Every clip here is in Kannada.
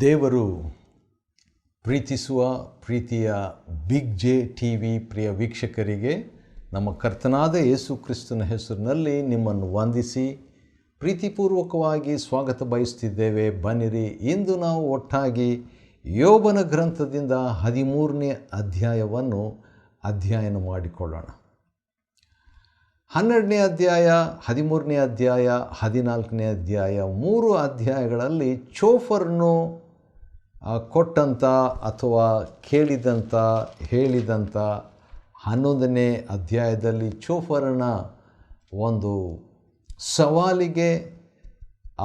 ದೇವರು ಪ್ರೀತಿಸುವ ಪ್ರೀತಿಯ ಬಿಗ್ ಜೆ ಟಿ ವಿ ಪ್ರಿಯ ವೀಕ್ಷಕರಿಗೆ ನಮ್ಮ ಕರ್ತನಾದ ಯೇಸು ಕ್ರಿಸ್ತನ ಹೆಸರಿನಲ್ಲಿ ನಿಮ್ಮನ್ನು ವಂದಿಸಿ ಪ್ರೀತಿಪೂರ್ವಕವಾಗಿ ಸ್ವಾಗತ ಬಯಸ್ತಿದ್ದೇವೆ. ಬನ್ನಿರಿ, ಇಂದು ನಾವು ಒಟ್ಟಾಗಿ ಯೋಬನ ಗ್ರಂಥದಿಂದ 13ನೇ ಅಧ್ಯಾಯವನ್ನು ಅಧ್ಯಯನ ಮಾಡಿಕೊಳ್ಳೋಣ. 12ನೇ ಅಧ್ಯಾಯ, 13ನೇ ಅಧ್ಯಾಯ, 14ನೇ ಅಧ್ಯಾಯ, 3 ಅಧ್ಯಾಯಗಳಲ್ಲಿ ಚೋಫರನ್ನು ಕೊಟ್ಟಂಥ ಅಥವಾ ಕೇಳಿದಂಥ ಹೇಳಿದಂಥ 11ನೇ ಅಧ್ಯಾಯದಲ್ಲಿ ಚೋಫರನ ಒಂದು ಸವಾಲಿಗೆ,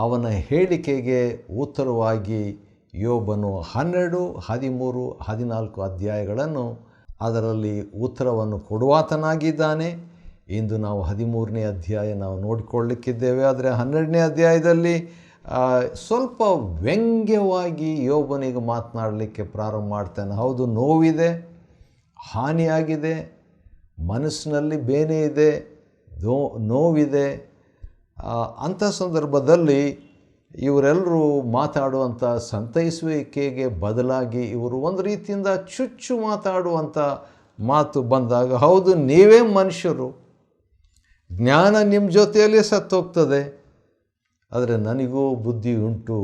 ಅವನ ಹೇಳಿಕೆಗೆ ಉತ್ತರವಾಗಿ ಯೋಬನು 12, 13, 14 ಅಧ್ಯಾಯಗಳನ್ನು ಅದರಲ್ಲಿ ಉತ್ತರವನ್ನು ಕೊಡುವಾತನಾಗಿದ್ದಾನೆ. ಇಂದು ನಾವು 13ನೇ ಅಧ್ಯಾಯ ನಾವು ನೋಡಿಕೊಳ್ಳಲಿಕ್ಕಿದ್ದೇವೆ. ಆದರೆ 12ನೇ ಅಧ್ಯಾಯದಲ್ಲಿ ಸ್ವಲ್ಪ ವ್ಯಂಗ್ಯವಾಗಿ ಯೋಬನಿಗೆ ಮಾತನಾಡಲಿಕ್ಕೆ ಪ್ರಾರಂಭ ಮಾಡ್ತಾನೆ. ಹೌದು, ನೋವಿದೆ, ಹಾನಿಯಾಗಿದೆ, ಮನಸ್ಸಿನಲ್ಲಿ ಬೇನೆ ಇದೆ, ನೋವಿದೆ. ಅಂಥ ಸಂದರ್ಭದಲ್ಲಿ ಇವರೆಲ್ಲರೂ ಮಾತಾಡುವಂಥ ಸಂತೈಸುವಿಕೆಗೆ ಬದಲಾಗಿ ಇವರು ಒಂದು ರೀತಿಯಿಂದ ಚುಚ್ಚು ಮಾತಾಡುವಂಥ ಮಾತು ಬಂದಾಗ, ಹೌದು ನೀವೇ ಮನುಷ್ಯರು, ಜ್ಞಾನ ನಿಮ್ಮ ಜೊತೆಯಲ್ಲೇ ಸತ್ತೋಗ್ತದೆ, ಆದರೆ ನನಗೂ ಬುದ್ಧಿ ಉಂಟು,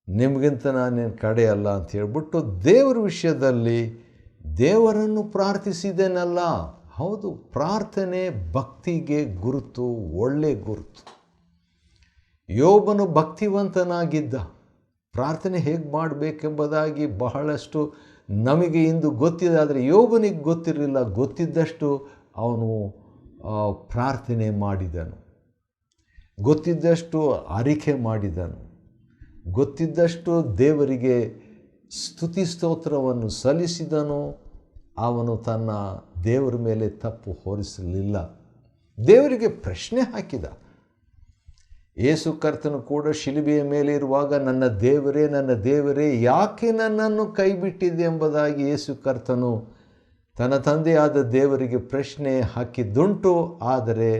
ನಿಮಗಿಂತ ನಾನೇನು ಕಡೆ ಅಲ್ಲ ಅಂತ ಹೇಳ್ಬಿಟ್ಟು ದೇವರ ವಿಷಯದಲ್ಲಿ ದೇವರನ್ನು ಪ್ರಾರ್ಥಿಸಿದ್ದೇನಲ್ಲ. ಹೌದು, ಪ್ರಾರ್ಥನೆ ಭಕ್ತಿಗೆ ಗುರುತು, ಒಳ್ಳೆ ಗುರುತು. ಯೋಬನು ಭಕ್ತಿವಂತನಾಗಿದ್ದ. ಪ್ರಾರ್ಥನೆ ಹೇಗೆ ಮಾಡಬೇಕೆಂಬುದಾಗಿ ಬಹಳಷ್ಟು ನಮಗೆ ಇಂದು ಗೊತ್ತಿದೆ, ಆದರೆ ಯೋಬನಿಗೆ ಗೊತ್ತಿರಲಿಲ್ಲ. ಗೊತ್ತಿದ್ದಷ್ಟು ಅವನು ಪ್ರಾರ್ಥನೆ ಮಾಡಿದನು, ಗೊತ್ತಿದ್ದಷ್ಟು ಅರಿಕೆ ಮಾಡಿದನು, ಗೊತ್ತಿದ್ದಷ್ಟು ದೇವರಿಗೆ ಸ್ತುತಿ ಸ್ತೋತ್ರವನ್ನು ಸಲ್ಲಿಸಿದನು. ಅವನು ತನ್ನ ದೇವರ ಮೇಲೆ ತಪ್ಪು ಹೊರಿಸಲಿಲ್ಲ, ದೇವರಿಗೆ ಪ್ರಶ್ನೆ ಹಾಕಿದ. ಯೇಸು ಕರ್ತನು ಕೂಡ ಶಿಲುಬೆಯ ಮೇಲೆ ಇರುವಾಗ, ನನ್ನ ದೇವರೇ, ನನ್ನ ದೇವರೇ, ಯಾಕೆ ನನ್ನನ್ನು ಕೈ ಬಿಟ್ಟಿದೆ ಎಂಬುದಾಗಿ ಯೇಸು ಕರ್ತನು ತನ್ನ ತಂದೆಯಾದ ದೇವರಿಗೆ ಪ್ರಶ್ನೆ ಹಾಕಿದ್ದುಂಟು. ಆದರೆ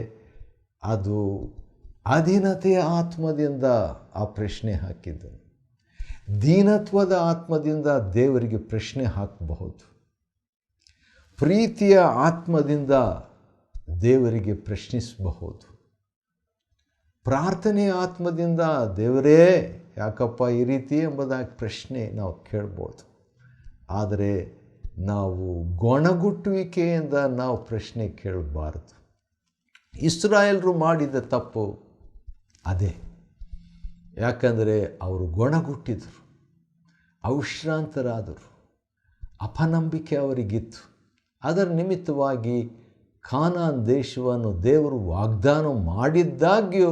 ಅದು ಅಧೀನತೆಯ ಆತ್ಮದಿಂದ ಆ ಪ್ರಶ್ನೆ ಹಾಕಿದ್ದನು. ದೀನತ್ವದ ಆತ್ಮದಿಂದ ದೇವರಿಗೆ ಪ್ರಶ್ನೆ ಹಾಕಬಹುದು, ಪ್ರೀತಿಯ ಆತ್ಮದಿಂದ ದೇವರಿಗೆ ಪ್ರಶ್ನಿಸಬಹುದು, ಪ್ರಾರ್ಥನೆಯ ಆತ್ಮದಿಂದ ದೇವರೇ ಯಾಕಪ್ಪ ಈ ರೀತಿ ಎಂಬುದಾಗಿ ಪ್ರಶ್ನೆ ನಾವು ಕೇಳ್ಬೋದು. ಆದರೆ ನಾವು ಗೊಣಗುಟ್ಟುವಿಕೆಯಿಂದ ನಾವು ಪ್ರಶ್ನೆ ಕೇಳಬಾರದು. ಇಸ್ರಾಯೇಲರು ಮಾಡಿದ ತಪ್ಪು ಅದೇ. ಯಾಕಂದರೆ ಅವರು ಗೊಣಗುಟ್ಟಿದರು, ಅವಿಶ್ರಾಂತರಾದರು, ಅಪನಂಬಿಕೆ ಅವರಿಗಿತ್ತು. ಅದರ ನಿಮಿತ್ತವಾಗಿ ಕಾನಾನ್ ದೇಶವನ್ನು ದೇವರು ವಾಗ್ದಾನ ಮಾಡಿದ್ದಾಗ್ಯೂ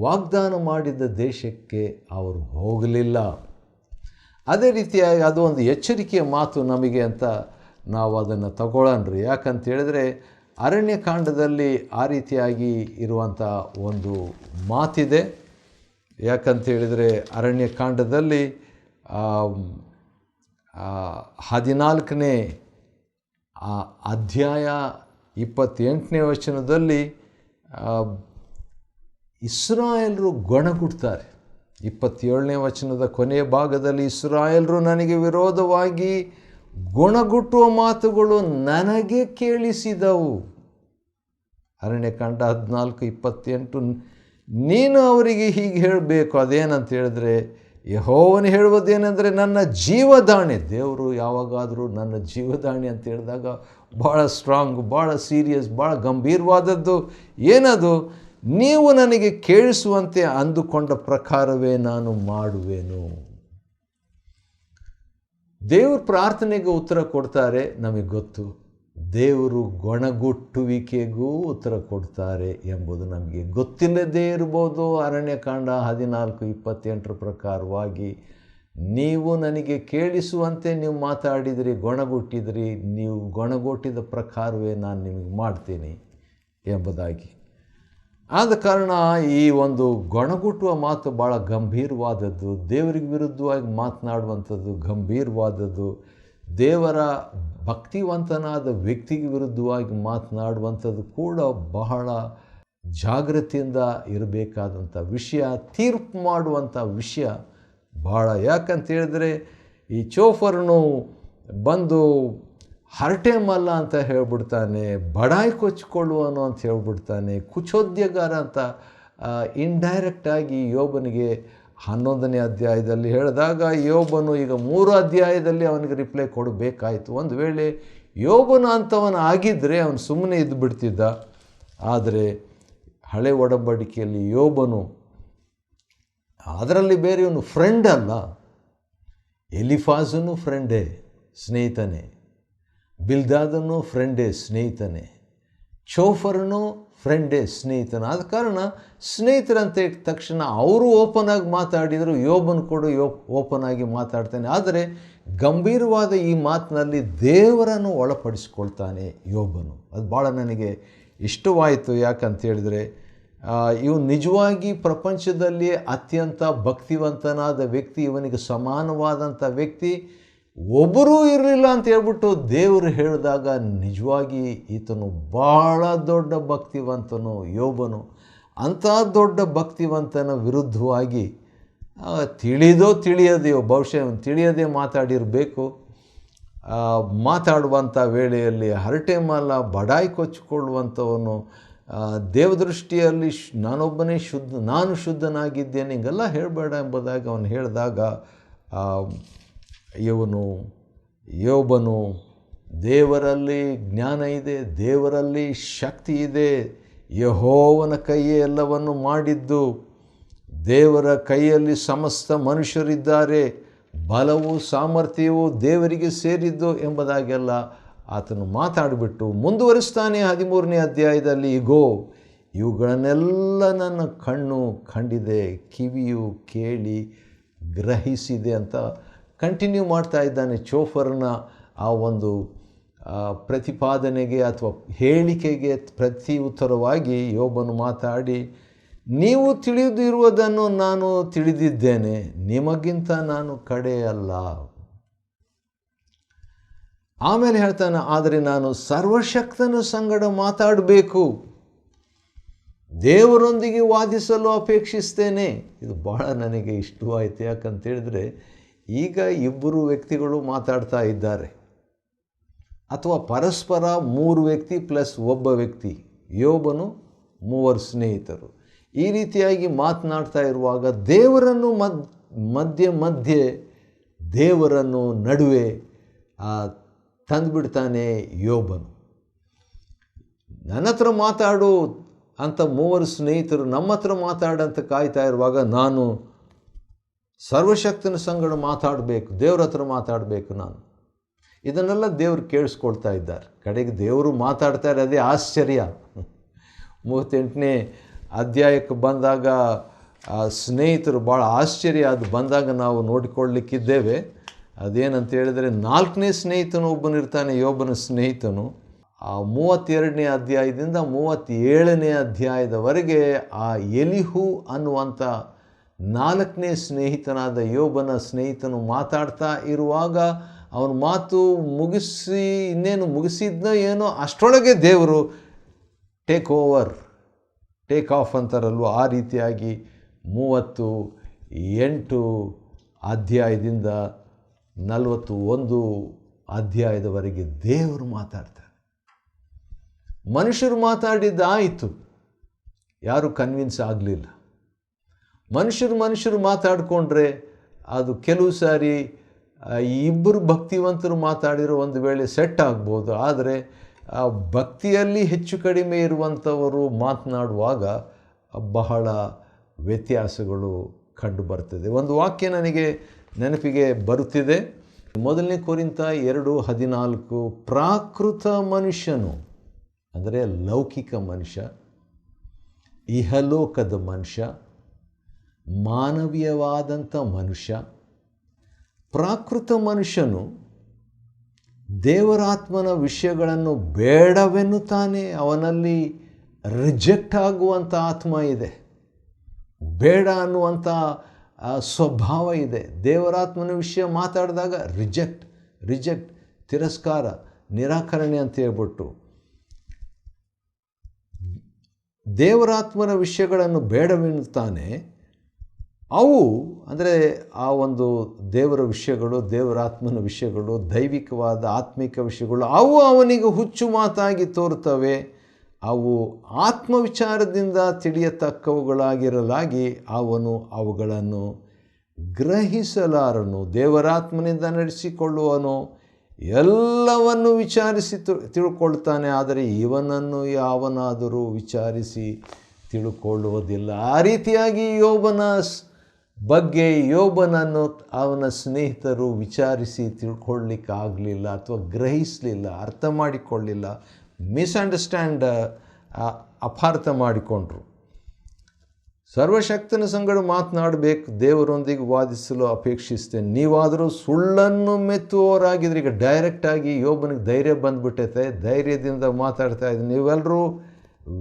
ವಾಗ್ದಾನ ಮಾಡಿದ ದೇಶಕ್ಕೆ ಅವರು ಹೋಗಲಿಲ್ಲ. ಅದೇ ರೀತಿಯಾಗಿ ಅದು ಒಂದು ಎಚ್ಚರಿಕೆಯ ಮಾತು ನಮಗೆ ಅಂತ ನಾವು ಅದನ್ನು ತಗೊಳ್ಳೋಣ್ರಿ. ಯಾಕಂತ ಹೇಳಿದ್ರೆ ಅರಣ್ಯಕಾಂಡದಲ್ಲಿ ಆ ರೀತಿಯಾಗಿ ಇರುವಂಥ ಒಂದು ಮಾತಿದೆ. ಯಾಕಂತ ಹೇಳಿದರೆ ಅರಣ್ಯಕಾಂಡದಲ್ಲಿ 14ನೇ ಅಧ್ಯಾಯ 28ನೇ ವಚನದಲ್ಲಿ ಇಸ್ರಾಯೇಲರು ಗೊಣಗುಡ್ತಾರೆ. 27ನೇ ವಚನದ ಕೊನೆಯ ಭಾಗದಲ್ಲಿ ಇಸ್ರಾಯೇಲರು ನನಗೆ ವಿರೋಧವಾಗಿ ಗುಣಗುಟ್ಟುವ ಮಾತುಗಳು ನನಗೆ ಕೇಳಿಸಿದವು. ಅರಣ್ಯಕಾಂಡ 14:28, ನೀನು ಅವರಿಗೆ ಹೀಗೆ ಹೇಳಬೇಕು. ಅದೇನಂತ ಹೇಳಿದ್ರೆ, ಯೆಹೋವನು ಹೇಳುವುದೇನೆಂದರೆ, ನನ್ನ ಜೀವದಾಣೆ. ದೇವರು ಯಾವಾಗಾದರೂ ನನ್ನ ಜೀವದಾಣೆ ಅಂತ ಹೇಳಿದಾಗ ಭಾಳ ಸ್ಟ್ರಾಂಗ್, ಭಾಳ ಸೀರಿಯಸ್, ಭಾಳ ಗಂಭೀರವಾದದ್ದು. ಏನದು? ನೀವು ನನಗೆ ಕೇಳಿಸುವಂತೆ ಅಂದುಕೊಂಡ ಪ್ರಕಾರವೇ ನಾನು ಮಾಡುವೆನು. ದೇವರು ಪ್ರಾರ್ಥನೆಗೆ ಉತ್ತರ ಕೊಡ್ತಾರೆ, ನಮಗೆ ಗೊತ್ತು. ದೇವರು ಗೊಣಗುಟ್ಟುವಿಕೆಗೂ ಉತ್ತರ ಕೊಡ್ತಾರೆ ಎಂಬುದು ನಮಗೆ ಗೊತ್ತಿಲ್ಲದೇ ಇರ್ಬೋದು. ಅರಣ್ಯಕಾಂಡ 14:28 ಪ್ರಕಾರವಾಗಿ ನೀವು ನನಗೆ ಕೇಳಿಸುವಂತೆ ನೀವು ಮಾತಾಡಿದಿರಿ, ಗೊಣಗುಟ್ಟಿದಿರಿ, ನೀವು ಗೊಣಗುಟ್ಟಿದ ಪ್ರಕಾರವೇ ನಾನು ನಿಮಗೆ ಮಾಡ್ತೀನಿ ಎಂಬುದಾಗಿ. ಆದ ಕಾರಣ ಈ ಒಂದು ಗೊಣಗುಟ್ಟುವ ಮಾತು ಭಾಳ ಗಂಭೀರವಾದದ್ದು, ದೇವರಿಗೆ ವಿರುದ್ಧವಾಗಿ ಮಾತನಾಡುವಂಥದ್ದು ಗಂಭೀರವಾದದ್ದು, ದೇವರ ಭಕ್ತಿವಂತನಾದ ವ್ಯಕ್ತಿಗೆ ವಿರುದ್ಧವಾಗಿ ಮಾತನಾಡುವಂಥದ್ದು ಕೂಡ ಬಹಳ ಜಾಗೃತಿಯಿಂದ ಇರಬೇಕಾದಂಥ ವಿಷಯ, ತೀರ್ಪು ಮಾಡುವಂಥ ವಿಷಯ ಭಾಳ. ಯಾಕಂತ ಹೇಳಿದ್ರೆ ಈ ಚೋಫರ್ನು ಬಂದು ಹರಟೆ ಮಲ್ಲ ಅಂತ ಹೇಳ್ಬಿಡ್ತಾನೆ, ಬಡಾಯಿ ಕೊಚ್ಚಿಕೊಳ್ಳುವನು ಅಂತ ಹೇಳ್ಬಿಡ್ತಾನೆ, ಕುಚೋದ್ಯಗಾರ ಅಂತ ಇಂಡೈರೆಕ್ಟಾಗಿ ಯೋಬನಿಗೆ 11ನೇ ಅಧ್ಯಾಯದಲ್ಲಿ ಹೇಳಿದಾಗ ಯೋಬನು ಈಗ 3 ಅಧ್ಯಾಯದಲ್ಲಿ ಅವನಿಗೆ ರಿಪ್ಲೈ ಕೊಡಬೇಕಾಯಿತು. ಒಂದು ವೇಳೆ ಯೋಬನು ಅಂಥವನು ಆಗಿದ್ದರೆ ಅವನು ಸುಮ್ಮನೆ ಇದ್ದು ಬಿಡ್ತಿದ್ದ. ಆದರೆ ಹಳೆ ಒಡಂಬಡಿಕೆಯಲ್ಲಿ ಯೋಬನು, ಅದರಲ್ಲಿ ಬೇರೆಯವನು ಫ್ರೆಂಡ್ ಅಲ್ಲ, ಎಲಿಫಾಜನು ಫ್ರೆಂಡೇ, ಸ್ನೇಹಿತನೇ, ಬಿಲ್ದಾದನು ಫ್ರೆಂಡೇ, ಸ್ನೇಹಿತನೇ, ಚೋಫರನು ಫ್ರೆಂಡೇ, ಸ್ನೇಹಿತನ. ಆದ ಕಾರಣ ಸ್ನೇಹಿತರಂತ ತಕ್ಷಣ ಅವರು ಓಪನ್ ಆಗಿ ಮಾತಾಡಿದರು, ಯೋಬನು ಕೂಡ ಓಪನ್ ಆಗಿ ಮಾತಾಡ್ತಾನೆ. ಆದರೆ ಗಂಭೀರವಾದ ಈ ಮಾತಿನಲ್ಲಿ ದೇವರನ್ನು ಒಳಪಡಿಸ್ಕೊಳ್ತಾನೆ ಯೋಬನು. ಅದು ಭಾಳ ನನಗೆ ಇಷ್ಟವಾಯಿತು. ಯಾಕಂತ ಹೇಳಿದರೆ ಇವನು ನಿಜವಾಗಿ ಪ್ರಪಂಚದಲ್ಲಿ ಅತ್ಯಂತ ಭಕ್ತಿವಂತನಾದ ವ್ಯಕ್ತಿ, ಇವನಿಗೆ ಸಮಾನವಾದಂಥ ವ್ಯಕ್ತಿ ಒಬ್ಬರೂ ಇರಲಿಲ್ಲ ಅಂತ ಹೇಳ್ಬಿಟ್ಟು ದೇವರು ಹೇಳಿದಾಗ ನಿಜವಾಗಿ ಈತನು ಭಾಳ ದೊಡ್ಡ ಭಕ್ತಿವಂತನು ಯೋಬನು. ಅಂಥ ದೊಡ್ಡ ಭಕ್ತಿವಂತನ ವಿರುದ್ಧವಾಗಿ ತಿಳಿಯದೆಯೋ ಬಹುಶಃ ತಿಳಿಯದೇ ಮಾತಾಡಿರಬೇಕು. ಮಾತಾಡುವಂಥ ವೇಳೆಯಲ್ಲಿ ಹರಟೆ ಮಾಲ, ಬಡಾಯಿ ಕೊಚ್ಚಿಕೊಳ್ಳುವಂಥವನು, ದೇವದೃಷ್ಟಿಯಲ್ಲಿ ನಾನು ಶುದ್ಧನಾಗಿದ್ದೇನೆ, ಹಿಂಗೆಲ್ಲ ಹೇಳಬೇಡ ಎಂಬುದಾಗಿ ಅವನು ಹೇಳಿದಾಗ ಯೋಬನು ದೇವರಲ್ಲಿ ಜ್ಞಾನ ಇದೆ, ದೇವರಲ್ಲಿ ಶಕ್ತಿ ಇದೆ, ಯೆಹೋವನ ಕೈಯೇ ಎಲ್ಲವನ್ನು ಮಾಡಿದ್ದು, ದೇವರ ಕೈಯಲ್ಲಿ ಸಮಸ್ತ ಮನುಷ್ಯರಿದ್ದಾರೆ, ಬಲವು ಸಾಮರ್ಥ್ಯವೂ ದೇವರಿಗೆ ಸೇರಿದ್ದು ಎಂಬುದಾಗೆಲ್ಲ ಆತನು ಮಾತಾಡಿಬಿಟ್ಟು ಮುಂದುವರಿಸ್ತಾನೆ 13ನೇ ಅಧ್ಯಾಯದಲ್ಲಿ. ಇವುಗಳನ್ನೆಲ್ಲ ನನ್ನ ಕಣ್ಣು ಕಂಡಿದೆ, ಕಿವಿಯು ಕೇಳಿ ಗ್ರಹಿಸಿದೆ ಅಂತ ಕಂಟಿನ್ಯೂ ಮಾಡ್ತಾ ಇದ್ದಾನೆ. ಚೋಫರ್ನ ಆ ಒಂದು ಪ್ರತಿಪಾದನೆಗೆ ಅಥವಾ ಹೇಳಿಕೆಗೆ ಪ್ರತಿ ಉತ್ತರವಾಗಿ ಯೋಬನು ಮಾತಾಡಿ, ನೀವು ತಿಳಿದಿರುವುದನ್ನು ನಾನು ತಿಳಿದಿದ್ದೇನೆ, ನಿಮಗಿಂತ ನಾನು ಕಡೆಯಲ್ಲ. ಆಮೇಲೆ ಹೇಳ್ತಾನೆ, ಆದರೆ ನಾನು ಸರ್ವಶಕ್ತನ ಸಂಗಡ ಮಾತಾಡಬೇಕು, ದೇವರೊಂದಿಗೆ ವಾದಿಸಲು ಅಪೇಕ್ಷಿಸ್ತೇನೆ. ಇದು ಭಾಳ ನನಗೆ ಇಷ್ಟವಾಯಿತು. ಯಾಕಂತೇಳಿದರೆ ಈಗ ಇಬ್ಬರು ವ್ಯಕ್ತಿಗಳು ಮಾತಾಡ್ತಾ ಇದ್ದಾರೆ, ಅಥವಾ ಪರಸ್ಪರ 3 ವ್ಯಕ್ತಿ ಪ್ಲಸ್ ಒಬ್ಬ ವ್ಯಕ್ತಿ, ಯೋಬನು 3 ಸ್ನೇಹಿತರು. ಈ ರೀತಿಯಾಗಿ ಮಾತನಾಡ್ತಾ ಇರುವಾಗ ದೇವರನ್ನು ಮಧ್ಯೆ ದೇವರನ್ನು ನಡುವೆ ತಂದುಬಿಡ್ತಾನೆ ಯೋಬನು. ನನ್ನ ಹತ್ರ ಮಾತಾಡು ಅಂತ 3 ಸ್ನೇಹಿತರು ನಮ್ಮ ಹತ್ರ ಮಾತಾಡಂತ ಕಾಯ್ತಾ ಇರುವಾಗ ನಾನು ಸರ್ವಶಕ್ತನ ಸಂಗಡ ಮಾತಾಡಬೇಕು, ದೇವ್ರ ಹತ್ರ ಮಾತಾಡಬೇಕು ನಾನು. ಇದನ್ನೆಲ್ಲ ದೇವರು ಕೇಳಿಸ್ಕೊಳ್ತಾ ಇದ್ದಾರೆ. ಕಡೆಗೆ ದೇವರು ಮಾತಾಡ್ತಾರೆ, ಅದೇ ಆಶ್ಚರ್ಯ. 38ನೇ ಅಧ್ಯಾಯಕ್ಕೆ ಬಂದಾಗ ಸ್ನೇಹಿತರು ಭಾಳ ಆಶ್ಚರ್ಯ. ಅದು ಬಂದಾಗ ನಾವು ನೋಡಿಕೊಳ್ಳಲಿಕ್ಕಿದ್ದೇವೆ. ಅದೇನಂತ ಹೇಳಿದರೆ 4ನೇ ಸ್ನೇಹಿತನು ಒಬ್ಬನಿರ್ತಾನೆ, ಯೋಬನ ಸ್ನೇಹಿತನು. 32ನೇ ಅಧ್ಯಾಯದಿಂದ 37ನೇ ಅಧ್ಯಾಯದವರೆಗೆ ಆ ಎಲಿಹು ಅನ್ನುವಂಥ 4ನೇ ಸ್ನೇಹಿತನಾದ ಯೋಬನ ಸ್ನೇಹಿತನು ಮಾತಾಡ್ತಾ ಇರುವಾಗ ಅವನ ಮಾತು ಇನ್ನೇನು ಮುಗಿಸಿದ್ನೋ ಏನೋ ಅಷ್ಟರೊಳಗೆ ದೇವರು ಟೇಕ್ ಆಫ್ ಅಂತಾರಲ್ವ, ಆ ರೀತಿಯಾಗಿ 38 ಅಧ್ಯಾಯದಿಂದ 41 ಅಧ್ಯಾಯದವರೆಗೆ ದೇವರು ಮಾತಾಡ್ತಾರೆ. ಮನುಷ್ಯರು ಮಾತಾಡಿದ್ದಾಯಿತು, ಯಾರು ಕನ್ವಿನ್ಸ್ ಆಗಲಿಲ್ಲ. ಮನುಷ್ಯರು ಮಾತಾಡಿಕೊಂಡ್ರೆ ಅದು ಕೆಲವು ಸಾರಿ ಇಬ್ಬರು ಭಕ್ತಿವಂತರು ಮಾತಾಡಿರೋ ಒಂದು ವೇಳೆ ಸೆಟ್ ಆಗ್ಬೋದು. ಆದರೆ ಭಕ್ತಿಯಲ್ಲಿ ಹೆಚ್ಚು ಕಡಿಮೆ ಇರುವಂಥವರು ಮಾತನಾಡುವಾಗ ಬಹಳ ವ್ಯತ್ಯಾಸಗಳು ಕಂಡು ಬರ್ತದೆ. ಒಂದು ವಾಕ್ಯ ನನಗೆ ನೆನಪಿಗೆ ಬರುತ್ತಿದೆ. 1 ಕೊರಿಂಥ 2:14, ಪ್ರಾಕೃತ ಮನುಷ್ಯನು ಅಂದರೆ ಲೌಕಿಕ ಮನುಷ್ಯ, ಇಹಲೋಕದ ಮನುಷ್ಯ, ಮಾನವೀಯವಾದಂಥ ಮನುಷ್ಯ, ಪ್ರಾಕೃತ ಮನುಷ್ಯನು ದೇವರಾತ್ಮನ ವಿಷಯಗಳನ್ನು ಬೇಡವೆನ್ನುತ್ತಾನೆ. ಅವನಲ್ಲಿ ರಿಜೆಕ್ಟ್ ಆಗುವಂಥ ಆತ್ಮ ಇದೆ, ಬೇಡ ಅನ್ನುವಂಥ ಸ್ವಭಾವ ಇದೆ. ದೇವರಾತ್ಮನ ವಿಷಯ ಮಾತಾಡಿದಾಗ ರಿಜೆಕ್ಟ್, ತಿರಸ್ಕಾರ, ನಿರಾಕರಣೆ ಅಂತ ಹೇಳ್ಬಿಟ್ಟು ದೇವರಾತ್ಮನ ವಿಷಯಗಳನ್ನು ಬೇಡವೆನ್ನುತ್ತಾನೆ, ಅವು ಅಂದರೆ ಆ ಒಂದು ದೇವರ ವಿಷಯಗಳು, ದೇವರಾತ್ಮನ ವಿಷಯಗಳು, ದೈವಿಕವಾದ ಆತ್ಮಿಕ ವಿಷಯಗಳು, ಅವು ಅವನಿಗೆ ಹುಚ್ಚು ಮಾತಾಗಿ ತೋರುತ್ತವೆ. ಅವು ಆತ್ಮವಿಚಾರದಿಂದ ತಿಳಿಯತಕ್ಕವುಗಳಾಗಿರಲಾಗಿ ಅವನು ಅವುಗಳನ್ನು ಗ್ರಹಿಸಲಾರನು. ದೇವರಾತ್ಮನಿಂದ ನಡೆಸಿಕೊಳ್ಳುವನು, ಎಲ್ಲವನ್ನು ವಿಚಾರಿಸಿ ತಿಳ್ಕೊಳ್ತಾನೆ, ಆದರೆ ಇವನನ್ನು ಯಾವನಾದರೂ ವಿಚಾರಿಸಿ ತಿಳ್ಕೊಳ್ಳುವುದಿಲ್ಲ. ಆ ರೀತಿಯಾಗಿ ಯೋಬನನ್ನು ಅವನ ಸ್ನೇಹಿತರು ವಿಚಾರಿಸಿ ತಿಳ್ಕೊಳ್ಳಿಕ್ಕಾಗಲಿಲ್ಲ, ಅಥವಾ ಗ್ರಹಿಸಲಿಲ್ಲ, ಅರ್ಥ ಮಾಡಿಕೊಳ್ಳಿಲ್ಲ, ಅಪಾರ್ಥ ಮಾಡಿಕೊಂಡ್ರು. ಸರ್ವಶಕ್ತನ ಸಂಗಡ ಮಾತನಾಡಬೇಕು, ದೇವರೊಂದಿಗೆ ವಾದಿಸಲು ಅಪೇಕ್ಷಿಸ್ತೇನೆ. ನೀವಾದರೂ ಸುಳ್ಳನ್ನು ಮೆತ್ತುವವರಾಗಿದ್ರೆ, ಈಗ ಡೈರೆಕ್ಟಾಗಿ ಯೋಬನಿಗೆ ಧೈರ್ಯ ಬಂದುಬಿಟ್ಟೈತೆ, ಧೈರ್ಯದಿಂದ ಮಾತಾಡ್ತಾ ಇದ್ದೀನಿ. ನೀವೆಲ್ಲರೂ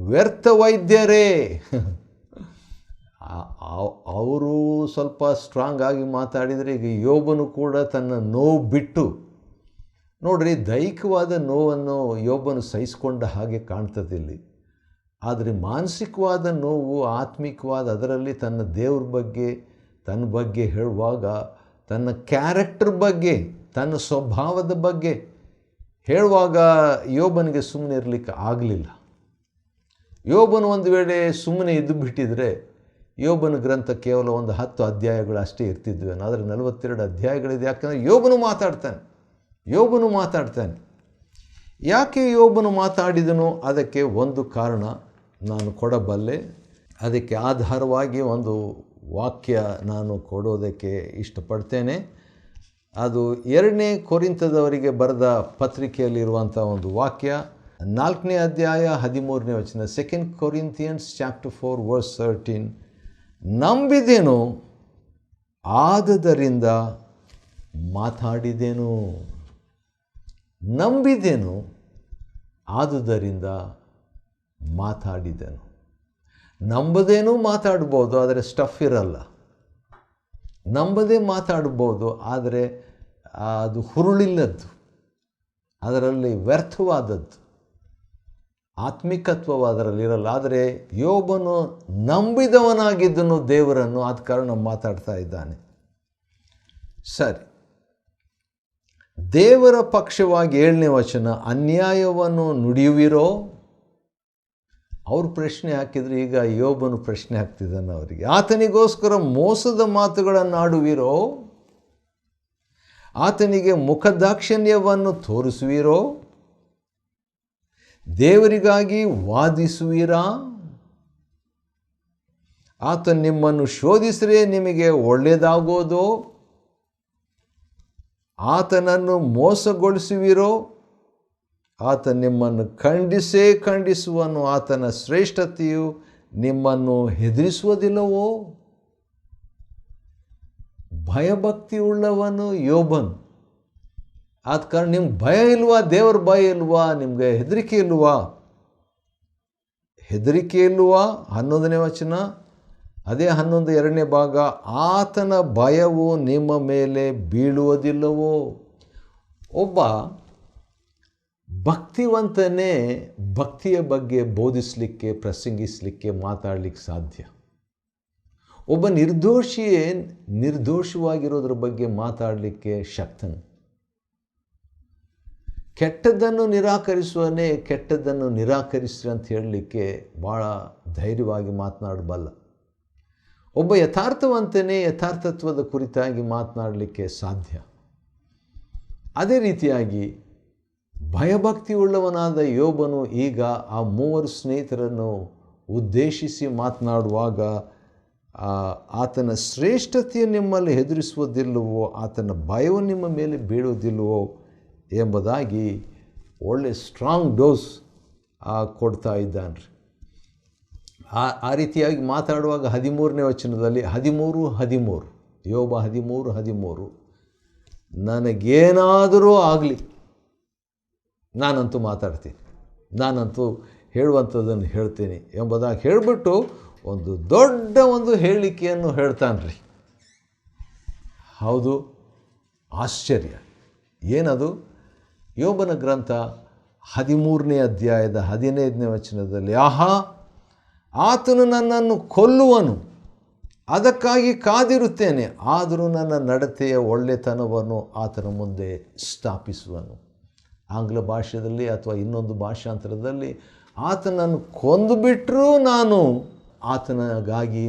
ವ್ಯರ್ಥ ವೈದ್ಯರೇ. ಅವರು ಸ್ವಲ್ಪ ಸ್ಟ್ರಾಂಗ್ ಆಗಿ ಮಾತಾಡಿದರೆ, ಈಗ ಯೋಬನು ಕೂಡ ತನ್ನ ನೋವು ಬಿಟ್ಟು, ನೋಡ್ರಿ, ದೈಹಿಕವಾದ ನೋವನ್ನು ಯೋಬನು ಸಹಿಸ್ಕೊಂಡ ಹಾಗೆ ಕಾಣ್ತದಿಲ್ಲಿ. ಆದರೆ ಮಾನಸಿಕವಾದ ನೋವು, ಆತ್ಮಿಕವಾದ, ಅದರಲ್ಲಿ ತನ್ನ ದೇವ್ರ ಬಗ್ಗೆ, ತನ್ನ ಬಗ್ಗೆ ಹೇಳುವಾಗ, ತನ್ನ ಕ್ಯಾರೆಕ್ಟರ್ ಬಗ್ಗೆ, ತನ್ನ ಸ್ವಭಾವದ ಬಗ್ಗೆ ಹೇಳುವಾಗ ಯೋಬನಿಗೆ ಸುಮ್ಮನೆ ಇರಲಿಕ್ಕೆ ಆಗಲಿಲ್ಲ. ಯೋಬನು ಒಂದು ವೇಳೆ ಸುಮ್ಮನೆ ಇದ್ದು ಬಿಟ್ಟಿದ್ರೆ ಯೋಬನ ಗ್ರಂಥ ಕೇವಲ ಒಂದು 10 ಅಧ್ಯಾಯಗಳು ಅಷ್ಟೇ ಇರ್ತಿದ್ವಿ. ಆದರೆ 42 ಅಧ್ಯಾಯಗಳಿದೆ. ಯಾಕಂದರೆ ಯೋಬನು ಮಾತಾಡ್ತಾನೆ. ಯಾಕೆ ಯೋಬನು ಮಾತಾಡಿದನು? ಅದಕ್ಕೆ ಒಂದು ಕಾರಣ ನಾನು ಕೊಡಬಲ್ಲೆ. ಅದಕ್ಕೆ ಆಧಾರವಾಗಿ ಒಂದು ವಾಕ್ಯ ನಾನು ಕೊಡೋದಕ್ಕೆ ಇಷ್ಟಪಡ್ತೇನೆ. ಅದು 2ನೇ ಕೊರಿಂಥದವರಿಗೆ ಬರೆದ ಪತ್ರಿಕೆಯಲ್ಲಿರುವಂಥ ಒಂದು ವಾಕ್ಯ, 4ನೇ ಅಧ್ಯಾಯ 13ನೇ ವಚನ. 2 Corinthians chapter 4 verse 13. ನಂಬಿದೆನು, ಆದದರಿಂದ ಮಾತಾಡಿದೆನು. ನಂಬಿದೆನು, ಆದುದರಿಂದ ಮಾತಾಡಿದೆನು. ನಂಬದೇನೂ ಮಾತಾಡ್ಬೋದು, ಆದರೆ ಸ್ಟಫ್ ಇರಲ್ಲ. ನಂಬದೇ ಮಾತಾಡ್ಬೋದು, ಆದರೆ ಅದು ಹುರುಳಿಲ್ಲದ್ದು, ಅದರಲ್ಲಿ ವ್ಯರ್ಥವಾದದ್ದು, ಆತ್ಮಿಕತ್ವವು ಅದರಲ್ಲಿರಲ್ಲ. ಆದರೆ ಯೋಬನು ನಂಬಿದವನಾಗಿದ್ದನು ದೇವರನ್ನು, ಆದ ಕಾರಣ ಮಾತಾಡ್ತಾ ಇದ್ದಾನೆ. ಸರಿ, ದೇವರ ಪಕ್ಷವಾಗಿ 7ನೇ ವಚನ, ಅನ್ಯಾಯವನ್ನು ನುಡಿಯುವಿರೋ? ಅವರು ಪ್ರಶ್ನೆ ಹಾಕಿದರೆ ಈಗ ಯೋಬನು ಪ್ರಶ್ನೆ ಹಾಕ್ತಿದ್ದಾನೆ ಅವರಿಗೆ. ಆತನಿಗೋಸ್ಕರ ಮೋಸದ ಮಾತುಗಳನ್ನು ಆಡುವಿರೋ? ಆತನಿಗೆ ಮುಖದಾಕ್ಷಿಣ್ಯವನ್ನು ತೋರಿಸುವಿರೋ? ದೇವರಿಗಾಗಿ ವಾದಿಸುವಿರಾ? ಆತ ನಿಮ್ಮನ್ನು ಶೋಧಿಸಿದರೆ ನಿಮಗೆ ಒಳ್ಳೆಯದಾಗೋದೋ? ಆತನನ್ನು ಮೋಸಗೊಳಿಸುವಿರೋ? ಆತ ನಿಮ್ಮನ್ನು ಖಂಡಿಸುವನು. ಆತನ ಶ್ರೇಷ್ಠತೆಯು ನಿಮ್ಮನ್ನು ಹೆದರಿಸುವುದಿಲ್ಲವೋ? ಭಯಭಕ್ತಿ ಉಳ್ಳವನು ಯೋಬನು. ಆದ ಕಾರಣ ನಿಮ್ಗೆ ಭಯ ಇಲ್ವಾ? ದೇವರ ಭಯ ಇಲ್ವಾ? ನಿಮಗೆ ಹೆದರಿಕೆ ಇಲ್ವಾ? 11ನೇ ವಚನ, ಅದೇ 11 2ನೇ ಭಾಗ, ಆತನ ಭಯವು ನಿಮ್ಮ ಮೇಲೆ ಬೀಳುವುದಿಲ್ಲವೋ? ಒಬ್ಬ ಭಕ್ತಿವಂತನೇ ಭಕ್ತಿಯ ಬಗ್ಗೆ ಬೋಧಿಸಲಿಕ್ಕೆ, ಪ್ರಸಂಗಿಸಲಿಕ್ಕೆ, ಮಾತಾಡಲಿಕ್ಕೆ ಸಾಧ್ಯ. ಒಬ್ಬ ನಿರ್ದೋಷವಾಗಿರೋದ್ರ ಬಗ್ಗೆ ಮಾತಾಡಲಿಕ್ಕೆ ಶಕ್ತನು. ಕೆಟ್ಟದ್ದನ್ನು ನಿರಾಕರಿಸುವನೇ ಕೆಟ್ಟದ್ದನ್ನು ನಿರಾಕರಿಸ್ರಿ ಅಂತ ಹೇಳಲಿಕ್ಕೆ ಭಾಳ ಧೈರ್ಯವಾಗಿ ಮಾತನಾಡಬಲ್ಲ. ಒಬ್ಬ ಯಥಾರ್ಥವಂತನೇ ಯಥಾರ್ಥತ್ವದ ಕುರಿತಾಗಿ ಮಾತನಾಡಲಿಕ್ಕೆ ಸಾಧ್ಯ. ಅದೇ ರೀತಿಯಾಗಿ ಭಯಭಕ್ತಿ ಉಳ್ಳವನಾದ ಯೋಬನು ಈಗ ಆ 3 ಸ್ನೇಹಿತರನ್ನು ಉದ್ದೇಶಿಸಿ ಮಾತನಾಡುವಾಗ, ಆತನ ಶ್ರೇಷ್ಠತೆಯು ನಿಮ್ಮಲ್ಲಿ ಹೆದರಿಸುವುದಿಲ್ಲವೋ? ಆತನ ಭಯವು ನಿಮ್ಮ ಮೇಲೆ ಬೀಳುವುದಿಲ್ಲವೋ ಎಂಬುದಾಗಿ ಒಳ್ಳೆ ಸ್ಟ್ರಾಂಗ್ ಡೋಸ್ ಕೊಡ್ತಾ ಇದ್ದಾನೆ. ಆ ರೀತಿಯಾಗಿ ಮಾತಾಡುವಾಗ 13ನೇ ವಚನದಲ್ಲಿ 13 ಯೋಬ 13 ನನಗೇನಾದರೂ ಆಗಲಿ ನಾನಂತೂ ಮಾತಾಡ್ತೀನಿ, ನಾನಂತೂ ಹೇಳುವಂಥದ್ದನ್ನು ಹೇಳ್ತೀನಿ ಎಂಬುದಾಗಿ ಹೇಳಿಬಿಟ್ಟು ಒಂದು ದೊಡ್ಡ ಹೇಳಿಕೆಯನ್ನು ಹೇಳ್ತಾನ್ರಿ. ಹೌದು, ಆಶ್ಚರ್ಯ. ಏನದು? ಯೋಬನ ಗ್ರಂಥ 13ನೇ ಅಧ್ಯಾಯದ 15ನೇ ವಚನದಲ್ಲಿ, ಆಹಾ, ಆತನು ನನ್ನನ್ನು ಕೊಲ್ಲುವನು, ಅದಕ್ಕಾಗಿ ಕಾದಿರುತ್ತೇನೆ. ಆದರೂ ನನ್ನ ನಡತೆಯ ಒಳ್ಳೆತನವನ್ನು ಆತನ ಮುಂದೆ ಸ್ಥಾಪಿಸುವನು. ಆಂಗ್ಲ ಭಾಷೆಯಲ್ಲಿ ಅಥವಾ ಇನ್ನೊಂದು ಭಾಷಾಂತರದಲ್ಲಿ ಆತನನ್ನು ಕೊಂದುಬಿಟ್ಟರೂ ನಾನು ಆತನಿಗಾಗಿ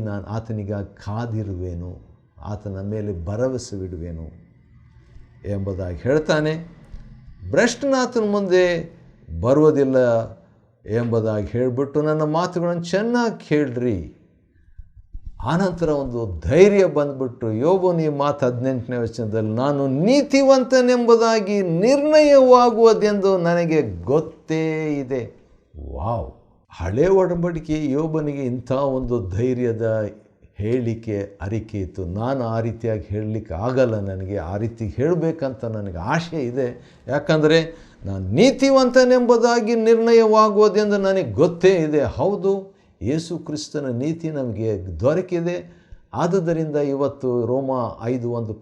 ಕಾದಿರುವೆನು, ಆತನ ಮೇಲೆ ಭರವಸೆವಿಡುವೆನು ಎಂಬುದಾಗಿ ಹೇಳ್ತಾನೆ. ಭ್ರಷ್ಟನಾತನ ಮುಂದೆ ಬರುವುದಿಲ್ಲ ಎಂಬುದಾಗಿ ಹೇಳಿಬಿಟ್ಟು ನನ್ನ ಮಾತುಗಳನ್ನು ಚೆನ್ನಾಗಿ ಕೇಳ್ರಿ. ಆನಂತರ ಒಂದು ಧೈರ್ಯ ಬಂದುಬಿಟ್ಟು ಯೋಬನು ಈ ಮಾತು 18ನೇ ವಚನದಲ್ಲಿ, ನಾನು ನೀತಿವಂತನೆಂಬುದಾಗಿ ನಿರ್ಣಯವಾಗುವುದೆಂದು ನನಗೆ ಗೊತ್ತೇ ಇದೆ. ವಾವ್! ಹಳೆ ಒಡಂಬಡಿಕೆ ಯೋಬನಿಗೆ ಇಂಥ ಒಂದು ಧೈರ್ಯದ ಹೇಳಿಕೆ ಅರಿಕೆ ಇತ್ತು. ನಾನು ಆ ರೀತಿಯಾಗಿ ಹೇಳಲಿಕ್ಕೆ ಆಗಲ್ಲ, ನನಗೆ ಆ ರೀತಿ ಹೇಳಬೇಕಂತ ನನಗೆ ಆಶೆ ಇದೆ. ಯಾಕಂದರೆ ನಾನು ನೀತಿವಂತನೆಂಬುದಾಗಿ ನಿರ್ಣಯವಾಗುವುದೆಂದು ನನಗೆ ಗೊತ್ತೇ ಇದೆ. ಹೌದು, ಯೇಸು ಕ್ರಿಸ್ತನ ನೀತಿ ನಮಗೆ ದೊರಕಿದೆ. ಆದುದರಿಂದ ಇವತ್ತು ರೋಮ 5:1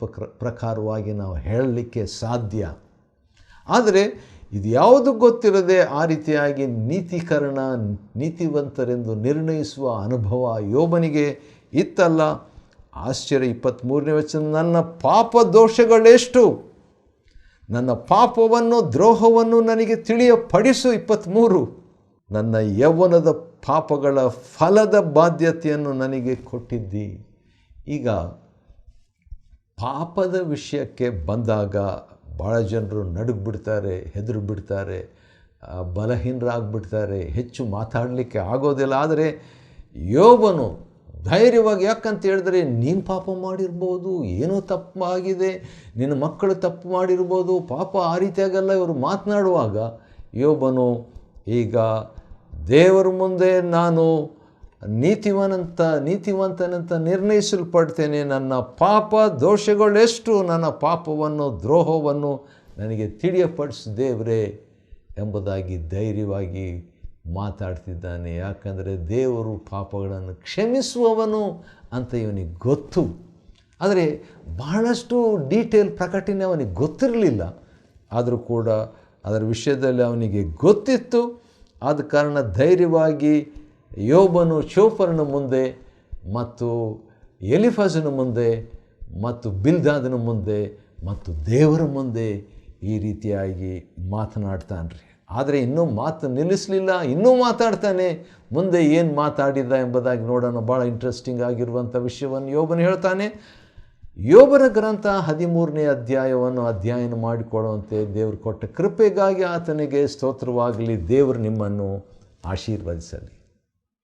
ಪ್ರಕಾರವಾಗಿ ನಾವು ಹೇಳಲಿಕ್ಕೆ ಸಾಧ್ಯ. ಆದರೆ ಇದು ಯಾವುದು ಗೊತ್ತಿರದೆ ಆ ರೀತಿಯಾಗಿ ನೀತಿವಂತರೆಂದು ನಿರ್ಣಯಿಸುವ ಅನುಭವ ಯೋಬನಿಗೆ ಇತ್ತಲ್ಲ. ಆಶ್ಚರ್ಯ. 23ನೇ ವಚನ, ನನ್ನ ಪಾಪ ದೋಷಗಳೆಷ್ಟು, ನನ್ನ ಪಾಪವನ್ನು ದ್ರೋಹವನ್ನು ನನಗೆ ತಿಳಿಯಪಡಿಸು. 23, ನನ್ನ ಯೌವನದ ಪಾಪಗಳ ಫಲದ ಬಾಧ್ಯತೆಯನ್ನು ನನಗೆ ಕೊಟ್ಟಿದ್ದಿ. ಈಗ ಪಾಪದ ವಿಷಯಕ್ಕೆ ಬಂದಾಗ ಭಾಳ ಜನರು ನಡುಗ್ಬಿಡ್ತಾರೆ, ಹೆದರು ಬಿಡ್ತಾರೆ, ಬಲಹೀನರಾಗ್ಬಿಡ್ತಾರೆ, ಹೆಚ್ಚು ಮಾತಾಡಲಿಕ್ಕೆ ಆಗೋದಿಲ್ಲ. ಆದರೆ ಯೋಬನು ಧೈರ್ಯವಾಗಿ, ಯಾಕಂತ ಹೇಳಿದ್ರೆ ನೀನು ಪಾಪ ಮಾಡಿರ್ಬೋದು, ಏನೋ ತಪ್ಪು ಆಗಿದೆ, ನಿನ್ನ ಮಕ್ಕಳು ತಪ್ಪು ಮಾಡಿರ್ಬೋದು, ಪಾಪ ಆ ರೀತಿಯಾಗೆಲ್ಲ ಇವರು ಮಾತನಾಡುವಾಗ ಯೋಬನು ಈಗ ದೇವರ ಮುಂದೆ ನಾನು ನೀತಿವಂತನಂತ ನಿರ್ಣಯಿಸಲ್ಪಡ್ತೇನೆ, ನನ್ನ ಪಾಪ ದೋಷಗಳೆಷ್ಟು, ನನ್ನ ಪಾಪವನ್ನು ದ್ರೋಹವನ್ನು ನನಗೆ ತಿಳಿಯಪಡಿಸು ದೇವರೇ ಎಂಬುದಾಗಿ ಧೈರ್ಯವಾಗಿ ಮಾತಾಡ್ತಿದ್ದಾನೆ. ಯಾಕಂದರೆ ದೇವರು ಪಾಪಗಳನ್ನು ಕ್ಷಮಿಸುವವನು ಅಂತ ಇವನಿಗೆ ಗೊತ್ತು. ಆದರೆ ಬಹಳಷ್ಟು ಡೀಟೇಲ್ ಪ್ರಕಟಣೆ ಅವನಿಗೆ ಗೊತ್ತಿರಲಿಲ್ಲ. ಆದರೂ ಕೂಡ ಅದರ ವಿಷಯದಲ್ಲಿ ಅವನಿಗೆ ಗೊತ್ತಿತ್ತು. ಆದ ಕಾರಣ ಧೈರ್ಯವಾಗಿ ಯೋಬನು ಶೋಫರನ ಮುಂದೆ ಮತ್ತು ಎಲಿಫಜನ ಮುಂದೆ ಮತ್ತು ಬಿಲ್ದಾದನ ಮುಂದೆ ಮತ್ತು ದೇವರ ಮುಂದೆ ಈ ರೀತಿಯಾಗಿ ಮಾತನಾಡ್ತಾನೆ ರೀ. ಆದರೆ ಇನ್ನೂ ಮಾತು ನಿಲ್ಲಿಸಲಿಲ್ಲ, ಇನ್ನೂ ಮಾತಾಡ್ತಾನೆ. ಮುಂದೆ ಏನು ಮಾತಾಡಿದ ಎಂಬುದಾಗಿ ನೋಡೋಣ. ಭಾಳ ಇಂಟ್ರೆಸ್ಟಿಂಗ್ ಆಗಿರುವಂಥ ವಿಷಯವನ್ನು ಯೋಬನು ಹೇಳ್ತಾನೆ. ಯೋಬನ ಗ್ರಂಥ 13ನೇ ಅಧ್ಯಾಯವನ್ನು ಅಧ್ಯಯನ ಮಾಡಿಕೊಳ್ಳುವಂತೆ ದೇವರು ಕೊಟ್ಟ ಕೃಪೆಗಾಗಿ ಆತನಿಗೆ ಸ್ತೋತ್ರವಾಗಲಿ. ದೇವರು ನಿಮ್ಮನ್ನು ಆಶೀರ್ವದಿಸಲಿ.